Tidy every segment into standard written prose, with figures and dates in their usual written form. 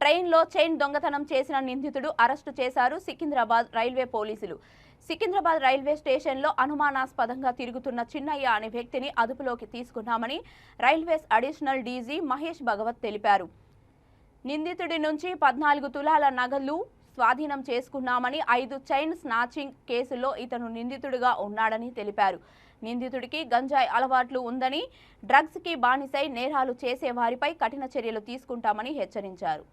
ట్రైన్లో చైన్ దొంగతనం చేసిన నిందితుడు అరెస్టు చేశారు సికింద్రాబాద్ రైల్వే పోలీసులు. సికింద్రాబాద్ రైల్వే స్టేషన్లో అనుమానాస్పదంగా తిరుగుతున్న చిన్నయ్య అనే వ్యక్తిని అదుపులోకి తీసుకున్నామని railways additional DG Mahesh Bhagwat తెలిపారు. నిందితుడి నుంచి 14 తులాల నగలు స్వాధీనం చేసుకున్నామని 5 చైన్ స్నాచింగ్ కేసులో ఇతను నిందితుడిగా ఉన్నాడని తెలిపారు. నిందితుడికి గంజాయి అలవాట్లు ఉందని, డ్రగ్స్ కి బానిసై నేరాలు చేసే వారిపై కఠిన చర్యలు తీసుకుంటామని హెచ్చరించారు.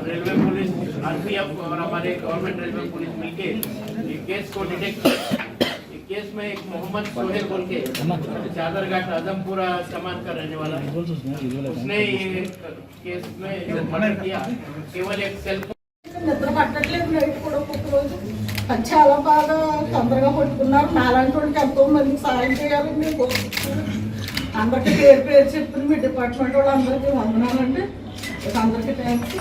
रेलवे पुलिस आरपीएफ और हमारे गवर्नमेंट रेलवे पुलिस मिलके ये केस को डिटेक्ट केस में एक मोहम्मद सोहेल बोल के चादरघाट आजमपुरा सामान का रहने वाला है। उसने ये केस में जो मर्डर किया केवल एक सेल నిద్ర పట్టట్లేదు. నైట్ కూడా ఒక్కొక్క రోజు అది చాలా బాగా తొందరగా పట్టుకున్నారు. నాలాంటి వాళ్ళకి ఎంతో మందికి సాయం చేయాలని మేము అందరికీ పేరు పేరు చెప్తున్నారు. మీ డిపార్ట్మెంట్ వాళ్ళందరికీ వందనాలండి. అందరికీ థ్యాంక్స్.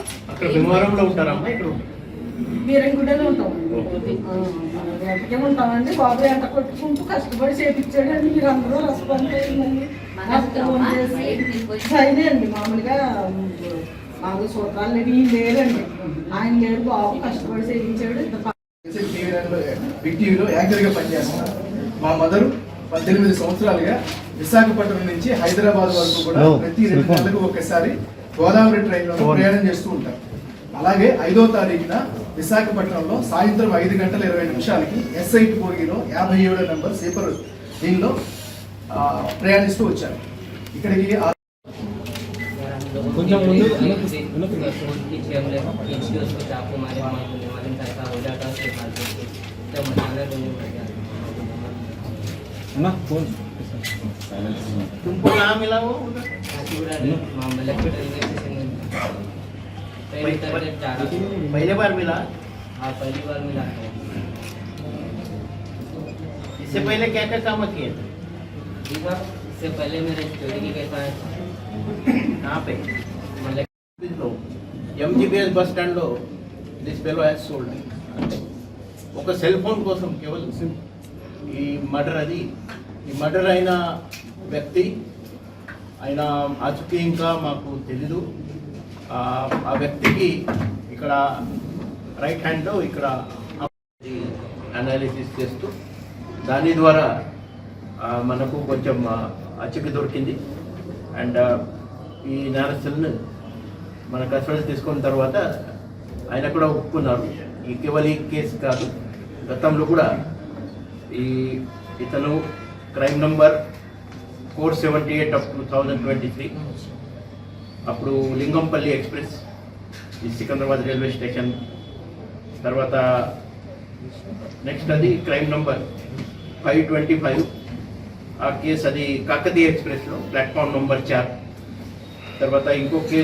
బీరంగుడలో ఉంటాం, ఎంతకే ఉంటామండి. బాబు ఎంట కొట్టుకుంటూ కష్టపడి చేపించాడండి. మీరు అందరూ రెస్పాన్స్ అయ్యిందండి. ఫోన్ చేసి సైనండి. మామూలుగా మాకు సూత్రాలు లేరండి, ఆయన లేరు. బాబు కష్టపడి చేయించాడు. బిగ్ టీవీలో యాంకర్గా పనిచేస్తున్నారు. మా మదరు 18 సంవత్సరాలుగా విశాఖపట్నం నుంచి హైదరాబాద్ వరకు కూడా ప్రతి 2 నెలలకు ఒకసారి గోదావరి ట్రైన్లో ప్రయాణం చేస్తూ ఉంటారు. అలాగే 5వ తారీఖున విశాఖపట్నంలో సాయంత్రం 5:20 ఎస్ఐటి బోగిలో 57వ నెంబర్ స్లీపర్ దీనిలో ప్రయాణిస్తూ వచ్చారు. ఇక్కడికి కొంచెం ముందు तुमको कहाँ मिला वो? पहले बार मिला? हाँ, पहली बार मिला। इससे पहले क्या क्या काम किए थे? इससे पहले मेरे चोरी की कैसा है कहाँ पे? MGBS బస్ స్టాండ్ లో దిస్ ఫెలో హ్యాస్ సోల్డ్ ఒక సెల్ ఫోన్ కోసం కేవలం ఈ మర్డర్ అయిన వ్యక్తి ఆయన ఆచూకీ ఇంకా మాకు తెలీదు. ఆ వ్యక్తికి ఇక్కడ రైట్ హ్యాండ్లో ఇక్కడ అనాలిసిస్ చేస్తూ దాని ద్వారా మనకు కొంచెం ఆచూకీ దొరికింది. అండ్ ఈ నేరస్తులను మన కస్టడీ తీసుకున్న తర్వాత ఆయన కూడా ఒప్పుకున్నారు. ఈ కేవలం ఈ కేసు కాదు, గతంలో కూడా ఇతను క్రైమ్ నంబర్ 478/2023 అప్పుడు లింగంపల్లి ఎక్స్ప్రెస్ ఈ సికింద్రాబాద్ రైల్వే స్టేషన్ తర్వాత నెక్స్ట్ అది క్రైమ్ నంబర్ 525 ఆ కేసు అది కాకతీయ ఎక్స్ప్రెస్లో ప్లాట్ఫామ్ నంబర్ 4 తర్వాత ఇంకో కేసు